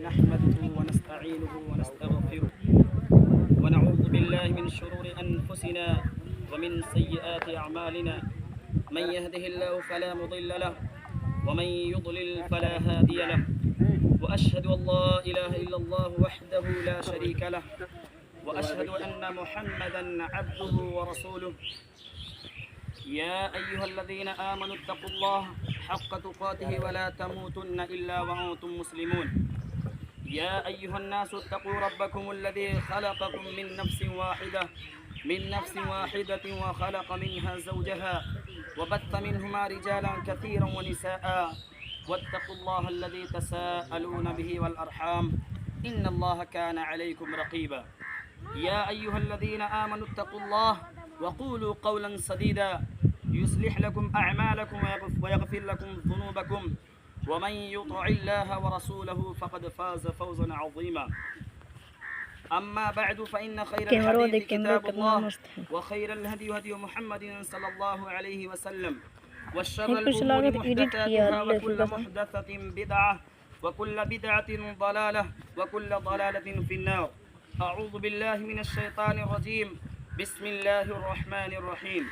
नहमदुहु व नस्तईनुहु व नस्तगफिरुह व नऊज़ु बिल्लाहि मिन शुरूरि अनफुसिना व मिन सय्यिआति अअमालिना मन यहदिहिल्लाहु फला मुदिल्ल लहु व मन युद्लिल फला हादिय लहु व अशहदु अन ला इलाहा इल्लल्लाहु वहदहु ला शरीका लहु व अशहदु अन्ना मुहम्मदन अब्दुहु व रसूलुहु या अय्युहल्लज़ीना आमनु इत्तक़ुल्लाह हक़्क़ तुक़ातिहि व ला तमूतुन्ना इल्ला व अंतुम मुस्लिमून या अय्युहन्नासु इत्तक़ू रब्बकुमुल्लज़ी ख़लक़कुम मिन नफ्सिन वाहिदतिन व ख़लक़ मिन्हा ज़ौजहा व बत्थ मिन्हुमा रिजालन कसीरन व निसाअ वत्तक़ुल्लाह अल्लज़ी तसाअलून बिही वल अरहाम इन्नल्लाह काना अलैकुम रक़ीबा या अय्युहल्लज़ीना आमनु इत्तक़ुल्लाह वक़ूलू क़ौलन सदीदा युस्लिह लकुम अअमालकुम व यग़फिर लकुम ज़ुनूबकुम व मन युति'िल्लाह व रसूलहु फ़क़द फ़ाज़ फ़ौज़न अज़ीमा अम्मा बअदु फ़इन्न ख़ैरल हदीस किताबुल्लाह व ख़ैरल हदी हदी मुहम्मदिन सल्लल्लाहु अलैहि वसल्लम व शर्रल उमूरि मुहदसातुहा व कुल्लु मुहदसतिन बिदअह व कुल्लु बिदअतिन ज़लालह व कुल्लु ज़लालतिन फ़िन्नार अऊज़ु बिल्लाहि मिनश शैतानिर रजीम बिस्मिल्लाहिर रहमानिर रहीम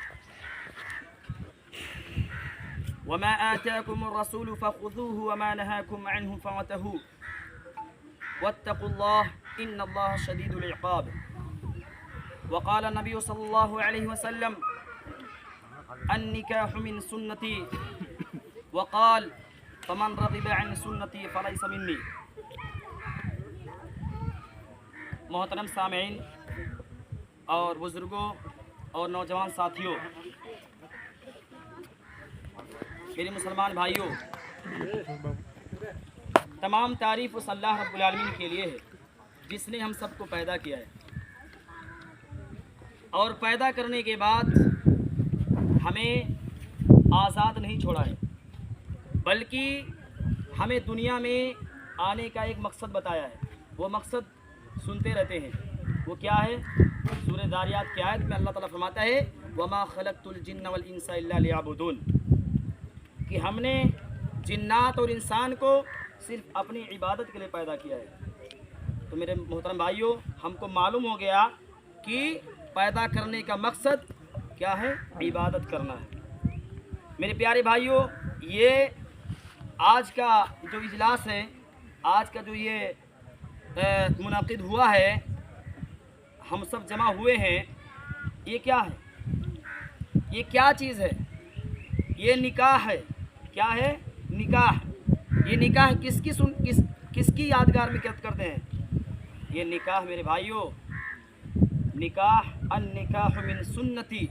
वमा आताकुमुर रसूलु फ़ख़ुज़ूहु वमा नहाकुम अन्हु फ़अतहू वत्तक़ुल्लाह इन्नल्लाह शदीदुल इक़ाब वक़ाल नबी सल्लल्लाहु अलैहि वसल्लम अन्निकाहु मिन सुन्नती वक़ाल फ़मन रग़िबा अन सुन्नती फ़लैसा मिन्नी। मोहतरम सामीईन और बुज़ुर्गों और नौजवान साथियों, मेरे मुसलमान भाइयों, तमाम तारीफ़ उस अल्लाह रब्बुल आलमीन के लिए है जिसने हम सबको पैदा किया है और पैदा करने के बाद हमें आज़ाद नहीं छोड़ा है, बल्कि हमें दुनिया में आने का एक मकसद बताया है। वो मकसद सुनते रहते हैं, वो क्या है? सूरह ज़ारियात की आयत में अल्लाह ताला फरमाता है वमा खलक़तुल जिन्ना वल इंसा इल्ला लियअबुदून, कि हमने जिन्नात और इंसान को सिर्फ अपनी इबादत के लिए पैदा किया है। तो मेरे मोहतरम भाइयों, हमको मालूम हो गया कि पैदा करने का मकसद क्या है? इबादत करना है। मेरे प्यारे भाइयों, ये आज का जो इजलास है, आज का जो ये मुनाकिद हुआ है, हम सब जमा हुए हैं, ये क्या है? ये क्या चीज़ है? ये निकाह है। क्या है? निकाह। ये निकाह किसकी यादगार में क्या करते हैं? ये निकाह मेरे भाइयों, निकाह अन-निकाह मिन सुन्नती।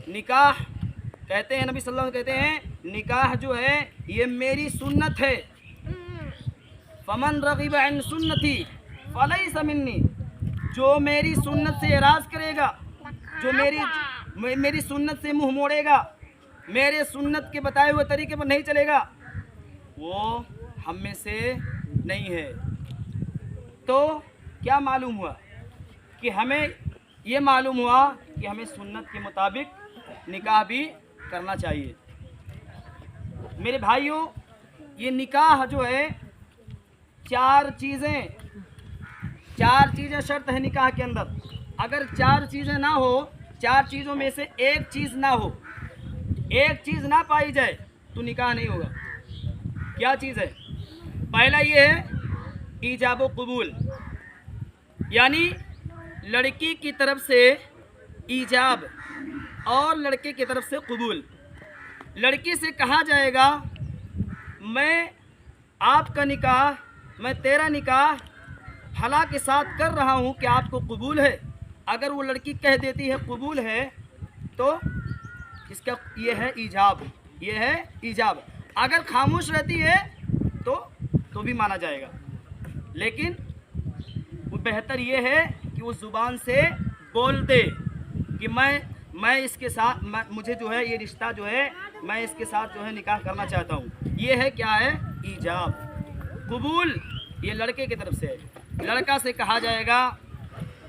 निकाह कहते हैं, नबी सल्लल्लाहु अलैहि वसल्लम कहते हैं, निकाह जो है ये मेरी सुन्नत है। फमन रग़िबा अन सुन्नती फलैसा मिन्नी, जो मेरी सुन्नत से एराज़ करेगा, जो मेरी सुन्नत से मुँह मोड़ेगा, मेरे सुन्नत के बताए हुए तरीके पर नहीं चलेगा, वो हम में से नहीं है। तो क्या मालूम हुआ? कि हमें ये मालूम हुआ कि हमें सुन्नत के मुताबिक निकाह भी करना चाहिए। मेरे भाइयों, ये निकाह जो है चार चीज़ें शर्त है निकाह के अंदर। अगर चार चीज़ें ना हो, चार चीज़ों में से एक चीज़ ना हो, एक चीज़ ना पाई जाए तो निकाह नहीं होगा। क्या चीज़ है? पहला ये है ईजाब व कबूल, यानी लड़की की तरफ से ईजाब और लड़के की तरफ से कबूल। लड़की से कहा जाएगा मैं आपका निकाह, मैं तेरा निकाह फला के साथ कर रहा हूँ, कि आपको कबूल है? अगर वो लड़की कह देती है कबूल है, तो इसका ये है ईजाब, ये है ईजाब। अगर खामोश रहती है तो भी माना जाएगा, लेकिन वो बेहतर ये है कि वो ज़ुबान से बोल दे कि मैं इसके साथ, मुझे जो है ये रिश्ता जो है, मैं इसके साथ जो है निकाह करना चाहता हूँ। ये है क्या है? ईजाब। कबूल ये लड़के की तरफ से है। लड़का से कहा जाएगा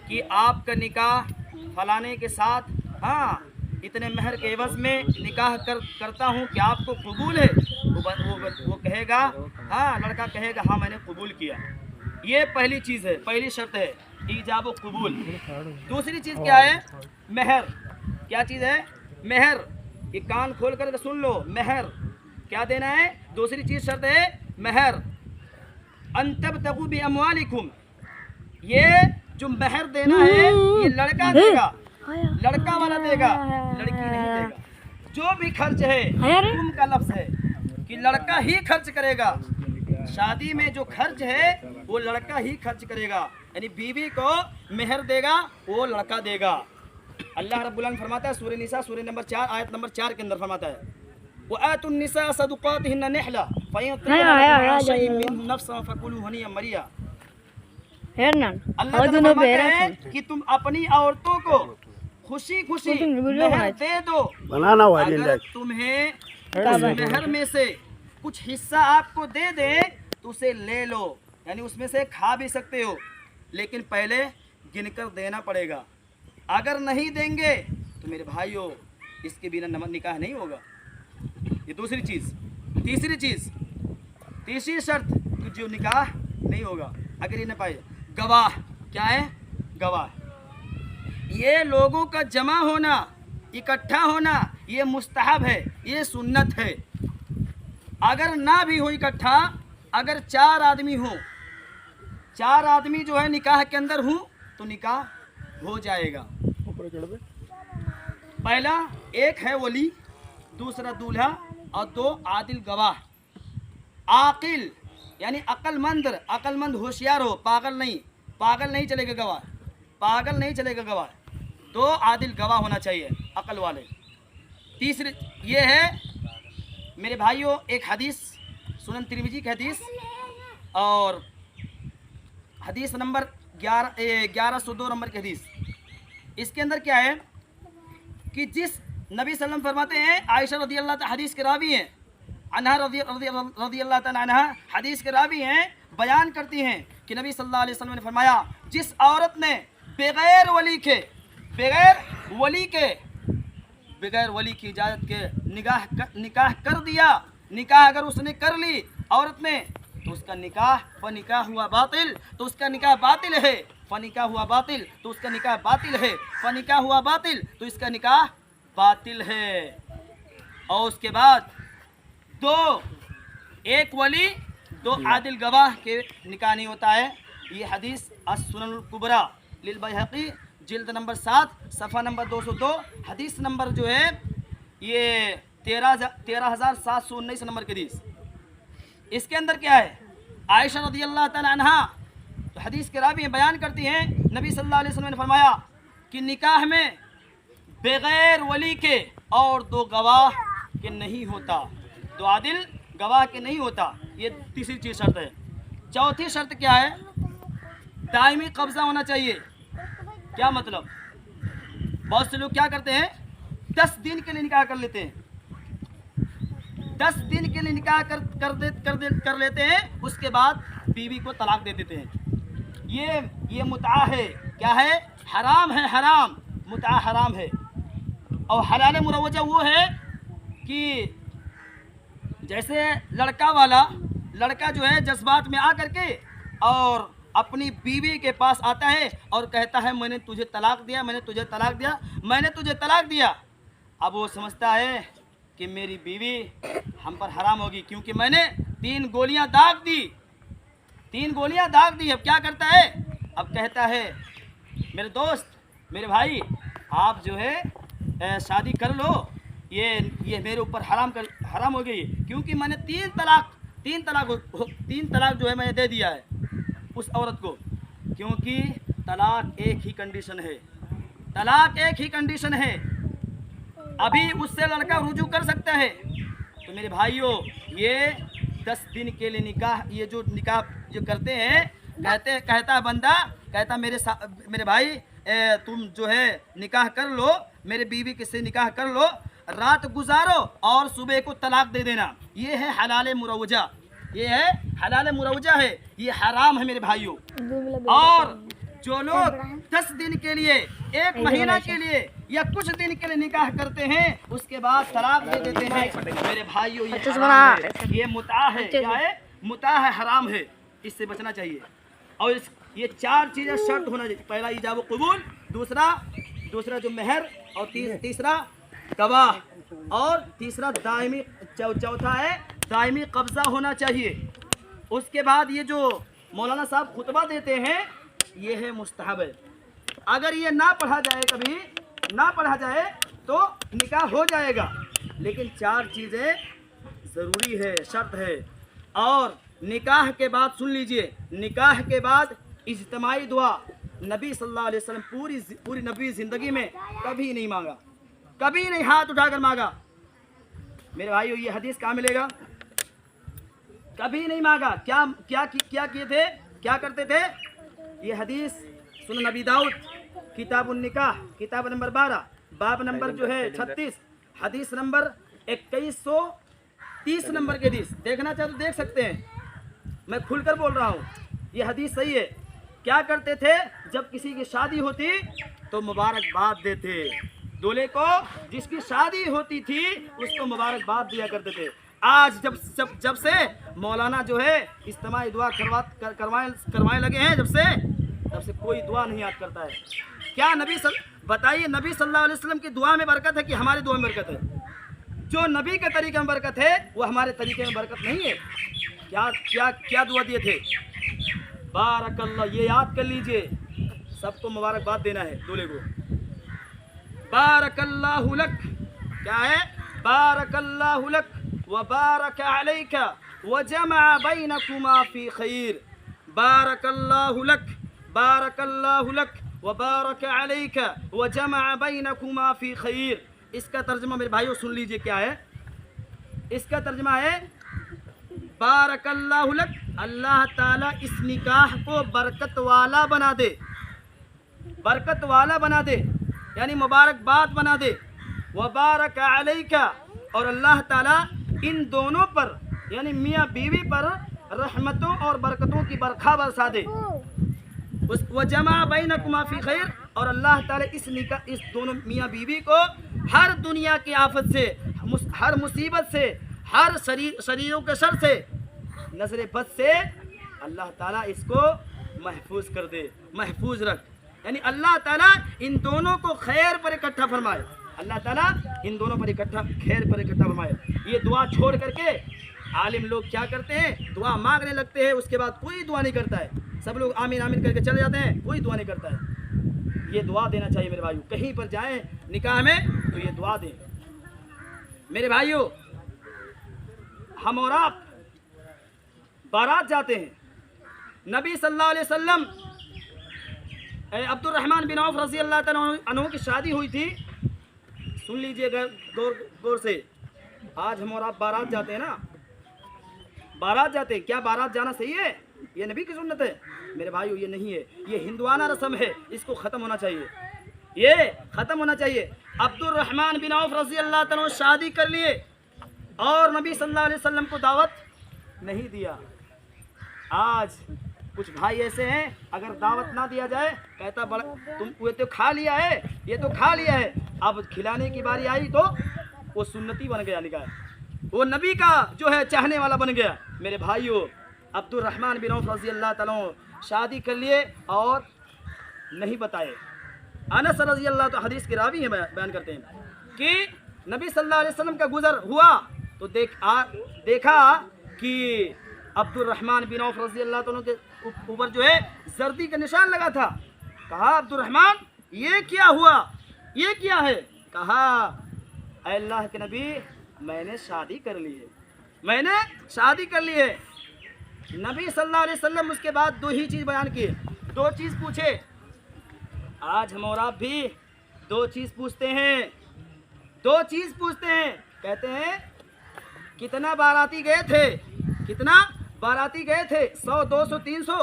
कि आपका निकाह फलाने के साथ, हाँ, इतने महर के एवज़ में निकाह करता हूँ, कि आपको कबूल है? वो कहेगा हाँ, लड़का कहेगा हाँ मैंने कबूल किया। ये पहली चीज़ है, पहली शर्त है ईजाब कबूल। दूसरी चीज़ क्या है? मेहर। क्या चीज़ है? मेहर। ये कान खोल कर सुन लो, मेहर क्या देना है? दूसरी चीज़ शर्त है मेहर। अंतबतगू भी अमवालिकुम, ये जो मेहर देना है ये लड़का देगा, लड़का वाला देगा, लड़की नहीं देगा। जो भी खर्च है तुम का लफ्ज़ है कि लड़का ही खर्च करेगा। शादी में जो खर्च है वो लड़का ही खर्च करेगा, यानी बीवी को मेहर देगा वो लड़का देगा। अल्लाह रब्बुल आलमीन फरमाता है सूरह निसा सूरह नंबर 4 आयत नंबर 4 के अंदर फरमाता है वआतुन निसा सदुकातिहिन्ना निहला मरिया। अल्लाह ताला फरमाता है कि तुम अपनी औरतों को खुशी खुशी मेहर दे दो। अगर तुम्हें उस मेहर में से कुछ हिस्सा आपको दे दे तो उसे ले लो, यानी उसमें से खा भी सकते हो, लेकिन पहले गिनकर देना पड़ेगा। अगर नहीं देंगे तो मेरे भाइयों इसके बिना निकाह नहीं होगा। ये दूसरी चीज़। तीसरी शर्त कि जो निकाह नहीं होगा अगर ये न पाए। गवाह क्या है? गवाह, ये लोगों का जमा होना, इकट्ठा होना, ये मुस्तहब है, ये सुन्नत है। अगर ना भी हो इकट्ठा, अगर 4 आदमी हो, 4 आदमी जो है निकाह के अंदर हूँ तो निकाह हो जाएगा। पहला एक है वली, दूसरा दूल्हा और 2 आदिल गवाह। आकिल यानी अक्लमंद होशियार हो, पागल नहीं चलेगा गवाह, पागल नहीं चलेगा गवाह। 2 आदिल गवाह होना चाहिए, अकल वाले। तीसरी ये है मेरे भाइयों एक हदीस, सुनन तिरमिजी की हदीस और हदीस नंबर 1102 नंबर की हदीस। इसके अंदर क्या है कि जिस नबी सल्लम फरमाते हैं, आयशा रज़ी अल्लाह हदीस के रावी हैं, अनहा रज़ी अल्लाह तआला अन्हा हदीस के रावी हैं, बयान करती हैं कि नबी सल्लल्लाहु अलैहि वसल्लम ने फरमाया जिस औरत ने बगैर वली की इजाज़त के निकाह कर दिया, निकाह अगर उसने कर ली औरत ने तो उसका निकाह फ़निकाह हुआ बातिल, तो उसका निकाह बातिल है। फ़निकाह हुआ बातिल तो उसका निकाह बातिल है, फ़निकाह हुआ बातिल तो इसका निकाह बातिल है। और उसके बाद 2 एक वली 2 आदिल गवाह के निकाह नहीं होता है। ये हदीस अस-सुननुल कुबरा लिल बैहक़ी जिल्द नंबर 7 सफ़ा नंबर 202 हदीस नंबर जो है ये 13,719 नंबर की हदीस। इसके अंदर क्या है? आयशा रज़ी अल्लाह तआला अन्हा तो हदीस के रावी बयान करती हैं नबी सल्लल्लाहु अलैहि वसल्लम ने फरमाया कि निकाह में बगैर वली के और 2 गवाह के नहीं होता, 2 आदिल गवाह के नहीं होता। ये तीसरी चीज़ शर्त है। चौथी शर्त क्या है? दायमी कब्ज़ा होना चाहिए। क्या मतलब? बहुत से लोग क्या करते हैं 10 दिन के लिए निकाह कर लेते हैं, 10 दिन के लिए निकाह कर लेते हैं, उसके बाद बीवी को तलाक दे देते हैं। ये मुतआ है। क्या है? हराम है, हराम। मुतआ हराम है। और हलाल मुरवजा वो है कि जैसे लड़का जो है जज्बात में आ करके और अपनी बीवी के पास आता है और कहता है मैंने तुझे तलाक दिया, मैंने तुझे तलाक दिया, मैंने तुझे तलाक दिया। अब वो समझता है कि मेरी बीवी हम पर हराम होगी क्योंकि मैंने 3 गोलियां दाग दी, 3 गोलियां दाग दी। अब क्या करता है? अब कहता है मेरे दोस्त, मेरे भाई, आप जो है शादी कर लो, ये मेरे ऊपर हराम हो गई क्योंकि मैंने 3 तलाक जो है मैंने दे दिया है उस औरत को। क्योंकि तलाक एक ही कंडीशन है, तलाक एक ही कंडीशन है। अभी उससे लड़का रुजू कर सकता है। तो मेरे भाइयों ये 10 दिन के लिए निकाह, ये जो निकाह जो करते हैं, कहता है बंदा, कहता मेरे भाई तुम जो है निकाह कर लो, मेरे बीवी के से निकाह कर लो, रात गुजारो और सुबह को तलाक दे देना। ये है हलाल मुरवजा, ये है हलाल मुरवजा है, ये हराम है मेरे भाइयों। और जो लोग 10 दिन के लिए, 1 महीना के लिए या कुछ दिन के लिए निकाह करते हैं, उसके बाद तलाक दे देते हैं, मेरे भाइयों ये हराम है, ये मुता है। क्या है? मुता है, हराम है, इससे बचना चाहिए। और ये 4 चीज़ें शर्त होना चाहिए। पहला इजाब कबूल, दूसरा जो मेहर, और तीसरा गवाह, और तीसरा दायमी, चौथा है दायमी कब्जा होना चाहिए। उसके बाद ये जो मौलाना साहब खुतबा देते हैं, ये है मुस्तहब है। अगर ये ना पढ़ा जाए, कभी ना पढ़ा जाए तो निकाह हो जाएगा, लेकिन 4 चीज़ें ज़रूरी है, शर्त है। और निकाह के बाद सुन लीजिए, निकाह के बाद इज्तिमाई दुआ नबी सल्लल्लाहु अलैहि वसल्लम पूरी नबी ज़िंदगी में कभी नहीं मांगा, कभी नहीं हाथ उठाकर मांगा। मेरे भाइयों ये हदीस कहाँ मिलेगा? कभी नहीं मांगा। क्या क्या क्या किए थे, क्या करते थे? ये हदीस सुनन नबी दाऊद किताबुन निकाह, किताब नंबर 12, बाब नंबर जो है 36, हदीस नंबर 2130 नंबर के हदीस। देखना चाहे तो देख सकते हैं, मैं खुलकर बोल रहा हूँ, ये हदीस सही है। क्या करते थे? जब किसी की शादी होती तो मुबारकबाद देते, दूल्हे को जिसकी शादी होती थी उसको मुबारकबाद दिया करते थे। आज जब से मौलाना जो है इज्तिमाई दुआ करवाए लगे हैं, तब से कोई दुआ नहीं याद करता है। क्या बताइए, नबी सल्लल्लाहु अलैहि वसल्लम की दुआ में बरकत है कि हमारी दुआ में बरकत है? जो नबी के तरीके में बरकत है वो हमारे तरीके में बरकत नहीं है। क्या क्या क्या दुआ दिए थे? बारकल्लाह, ये याद कर लीजिए, सबको मुबारकबाद देना है दूल्हे को। बारकल्लाहु लक, क्या है? बारकल्लाहु लक व बारक अलैका व जमा बैनकुमा फी खैर। बारकल्लाहु लक, बारकल्लाहु लक व बारक अलैका व जमा बैनकुमा फी खैर। इसका तर्जुमा मेरे भाइयों सुन लीजिए, क्या है इसका तर्जुमा? है बारकल्लाहु लक, अल्लाह ताला इस निकाह को बरकत वाला बना दे, बरकत वाला बना दे, यानी मुबारकबाद बना दे। व बारक अलैका, और अल्लाह ताला इन दोनों पर, यानी मियाँ बीवी पर रहमतों और बरकतों की बरखा बरसा दे। व जमा बैनकुमा फी खैर, और अल्लाह ताला इस दोनों मियाँ बीवी को हर दुनिया की आफत से, हर मुसीबत से, हर शरीरों के शर से, नजर बद से अल्लाह ताला इसको महफूज कर दे, महफूज रख। यानी अल्लाह ताला इन दोनों को खैर पर इकट्ठा फरमाए, अल्लाह ताला इन दोनों पर खैर पर इकट्ठा फरमाए। ये दुआ छोड़ करके आलिम लोग क्या करते हैं? दुआ मांगने लगते हैं, उसके बाद कोई दुआ नहीं करता है। सब लोग आमीन आमीन करके चले जाते हैं, कोई दुआ नहीं करता है। ये दुआ देना चाहिए मेरे भाइयों। कहीं पर जाएं निकाह में तो ये दुआ दें। मेरे भाइयों, हम और आप बारात जाते हैं, नबी सल्लल्लाहु अलैहि वसल्लम अब्दुल रहमान बिन औफ रज़ी अल्लाह तआला अन्हु की शादी हुई थी। सुन लीजिए गौर से, आज हम और आप बारात जाते हैं ना, बारात जाते हैं। क्या बारात जाना सही है? ये नबी की सुन्नत है? मेरे भाइयों ये नहीं है, ये हिंदुआना रस्म है, इसको ख़त्म होना चाहिए, ये ख़त्म होना चाहिए। अब्दुल रहमान बिन औफ रज़ी अल्लाह तआला शादी कर लिए और नबी सल्लल्लाहु अलैहि वसल्लम को दावत नहीं दिया। आज कुछ भाई ऐसे हैं, अगर दावत ना दिया जाए कहता बड़ा तुम ये तो खा लिया है, ये तो खा लिया है, अब खिलाने की बारी आई तो वो सुन्नती बन गया निकाह, वो नबी का जो है चाहने वाला बन गया। मेरे भाइयों, अब्दुल रहमान बिन औफ रज़ी अल्लाह तआला शादी कर लिए और नहीं बताए। अनस रज़ी अल्लाह तो हदीस के रावी हैं, बयान करते हैं कि नबी सल्लल्लाहु अलैहि वसल्लम का गुजर हुआ तो देखा कि अब्दुल रहमान बिन औफ रज़ी अल्लाह तआला के ऊपर जो है जर्दी का निशान लगा था। कहा अब्दुल रहमान ये क्या हुआ, ये क्या है? कहा अल्लाह के नबी मैंने शादी कर ली है, मैंने शादी कर ली है। नबी सल्लल्लाहु अलैहि वसल्लम उसके बाद दो ही चीज़ बयान किए, दो चीज़ पूछे। आज हम और आप भी दो चीज़ पूछते हैं, दो चीज़ पूछते हैं। कहते हैं कितना बाराती गए थे, कितना बाराती गए थे, 100 200 300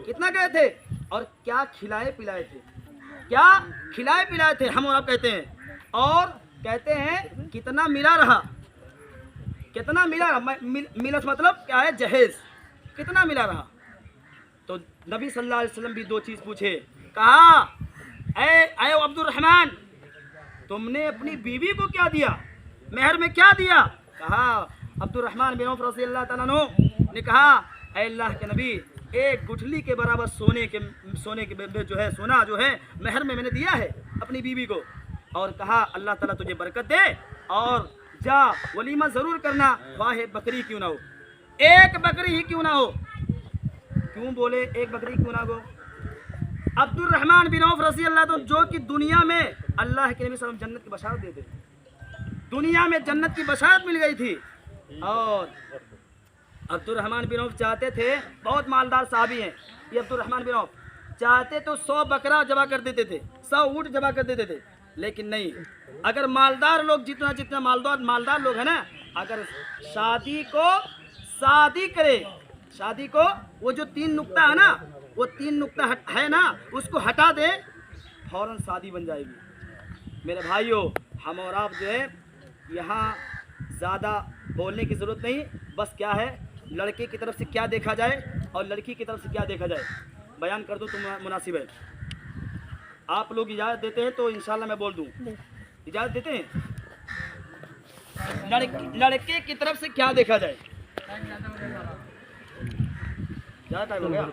कितना गए थे, और क्या खिलाए पिलाए थे, क्या खिलाए पिलाए थे, हम और आप कहते हैं। और कहते हैं कितना मिला रहा, कितना मिला रहा, मिलत मतलब क्या है, जहेज, कितना मिला रहा। तो नबी सल्लल्लाहु अलैहि वसल्लम भी दो चीज़ पूछे। कहा ऐ अब्दुर्रहमान, तुमने अपनी बीवी को क्या दिया, मेहर में क्या दिया? कहा अब्दुर्रहमान बिन औफ रज़ियल्लाहु तआला अन्हु ने कहा, ऐ अल्लाह के नबी, एक गुठली के बराबर सोने के जो है सोना जो है मेहर में मैंने दिया है अपनी बीवी को। और कहा अल्लाह ताला तुझे बरकत दे और जा वलीमा ज़रूर करना, वाहे बकरी क्यों ना हो, एक बकरी ही क्यों ना हो। क्यों बोले एक बकरी क्यों ना हो? अब्दुर्रहमान बिन औफ रज़ियल्लाहु अन्हु जो कि दुनिया में अल्लाह के नबी सल्लल्लाहु अलैहि वसल्लम जन्नत की बशारत देते, दुनिया में जन्नत की बशारत मिल गई थी। और अब्दुर्रहमान बिन औफ चाहते थे, बहुत मालदार साहबी हैं ये अब्दुर्रहमान बिन औफ, चाहते तो 100 बकरा जमा कर देते थे, 100 ऊँट जमा कर देते थे, लेकिन नहीं। अगर मालदार लोग जितना मालदार लोग हैं ना, अगर शादी करे, शादी को वो जो 3 नुक्ता है ना, वो 3 नुक्ता है ना, उसको हटा दे, फौरन शादी बन जाएगी। मेरे भाइयों, हम और आप जो है यहाँ ज़्यादा बोलने की ज़रूरत नहीं, बस क्या है लड़के की तरफ से क्या देखा जाए और लड़की की तरफ से क्या देखा जाए, बयान कर दूँ तो मुनासिब है। आप लोग इजाज़त देते हैं तो इंशाल्लाह मैं बोल दूँ, इजाज़त देते हैं? लड़के की तरफ से क्या देखा जाए? ज़्यादा टाइम हो गया?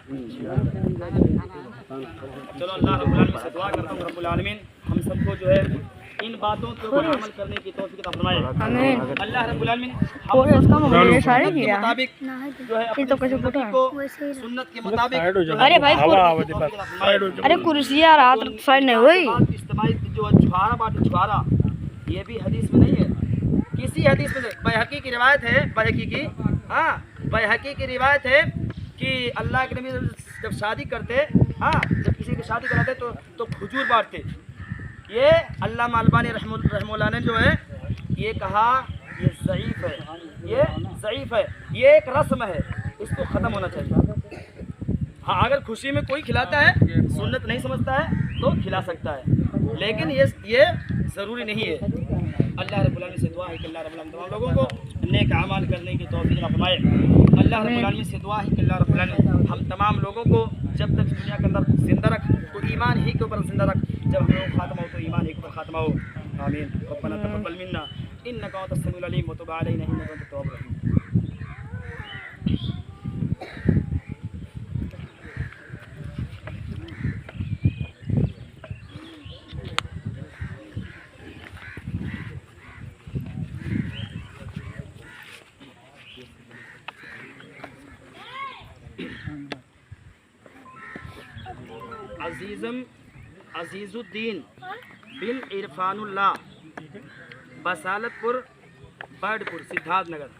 चलो अल्लाह रब्बुल आलमीन से दुआ करता हूँ, रब्बुल आलमीन हम सबको जो है इन बातों के ऊपर अमल करने की तौफीक अता फरमाए। अल्लाह रब्बुल आलमीन के मुताबिक जो है अपनी सुन्नत के मुताबिक, अरे भाई अरे कुर्सियाँ रात साइड नहीं हुई, इस्तेमाल जो छुआरा ये भी हदीस में नहीं है, किसी हदीस में नहीं। बैहकी की रिवायत है, बैहकी की रिवायत है कि अल्लाह के नबी जब शादी करते, जब किसी की शादी कराते तो खजूर बांटते। ये अल्लामा अलबानी रहमतुल्लाह ने जो है ये कहा ये ज़ईफ़ है, ये ज़ईफ़ है, ये एक रस्म है, इसको ख़त्म होना चाहिए। हाँ, अगर खुशी में कोई खिलाता है, सुन्नत नहीं समझता है तो खिला सकता है, लेकिन ये ज़रूरी नहीं है। अल्लाह रब्बुल आलमीन से दुआ है कि अल्लाह रब्बुल आलमीन तमाम लोगों को नेक अमाल करने की तौफीक अता फरमाए। अल्लाह रब्बुल आलमीन से दुआ है कि अल्लाह रब्बुल आलमीन हम तमाम लोगों को जब तक दुनिया के अंदर ज़िंदा रख तो ईमान ही के ऊपर ज़िंदा रख, जब हम लोग खात्मा हो तो ईमान ही के ऊपर खात्मा हो। आमीन। रब्बना तक़ब्बल मिन्ना इन्नका अंतस समीउल अलीम व तुब अलैना इन्नका अंतत तव्वाबुर रहीम। अजीज़ुद्दीन बिन इरफानुल्लाह, बसालतपुर, बर्डपुर, सिद्धार्थनगर।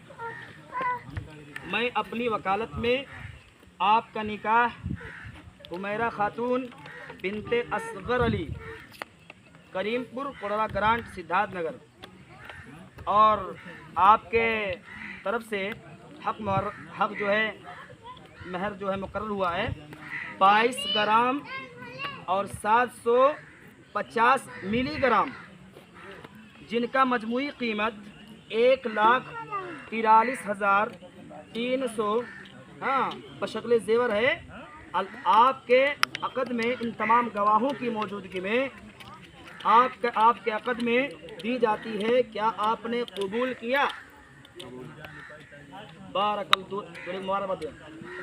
मैं अपनी वकालत में आपका निकाह हुमैरा खातून बिनते असगर अली, करीमपुर, कोड़वा ग्रांट, सिद्धार्थनगर, और आपके तरफ से हक जो है महर जो है मुकर्रर हुआ है 22 ग्राम और 750 मिलीग्राम, जिनका मजमूई कीमत 1,43,300 बशक्ल ज़ेवर है। आपके अक़द में इन तमाम गवाहों की मौजूदगी में आपके अक़द में दी जाती है। क्या आपने कबूल किया?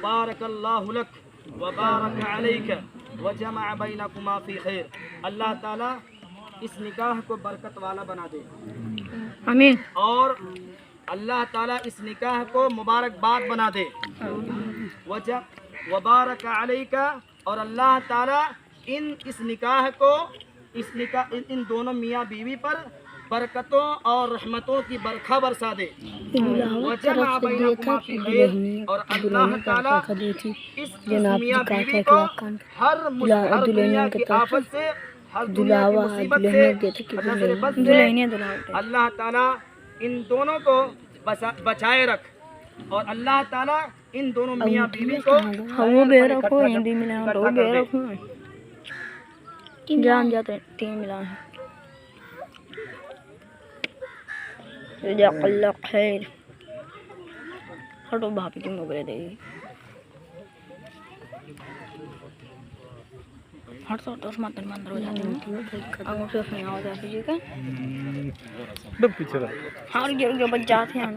बारकल्लाहु लक व बारक अलैका व जमा बैनकुमा फी खैर। अल्लाह ताला इस निकाह को बरकत वाला बना दे, आमीन। और अल्लाह ताला इस निकाह को मुबारकबाद बना दे। व बारक अलैका, और अल्लाह ताला इस निकाह को इन दोनों मियाँ बीवी पर बरकतों और रहमतों की बरखा बरसा दे। और अल्लाह ताला इस मियाँ बीवी को हर दुनिया की आफत से, हर दुनिया की मुसीबत से अल्लाह ताला इन दोनों को बचाए रख। और अल्लाह ताला इन दोनों मियाँ बीवी को हिंदी मिला जान जाते 3 मिला है। जज़ाकल्लाह खैर। हटो भाभी की मोबाइल देगी। हट तो मंदिर में अंदर हो जाते हैं अंगूठे से यहाँ हो जाती ठीक है एकदम पीछे रहा। हाँ गिर के बच जाते हैं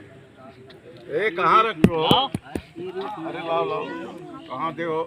ए कहाँ रखो? अरे लाओ लाओ, कहाँ दे हो?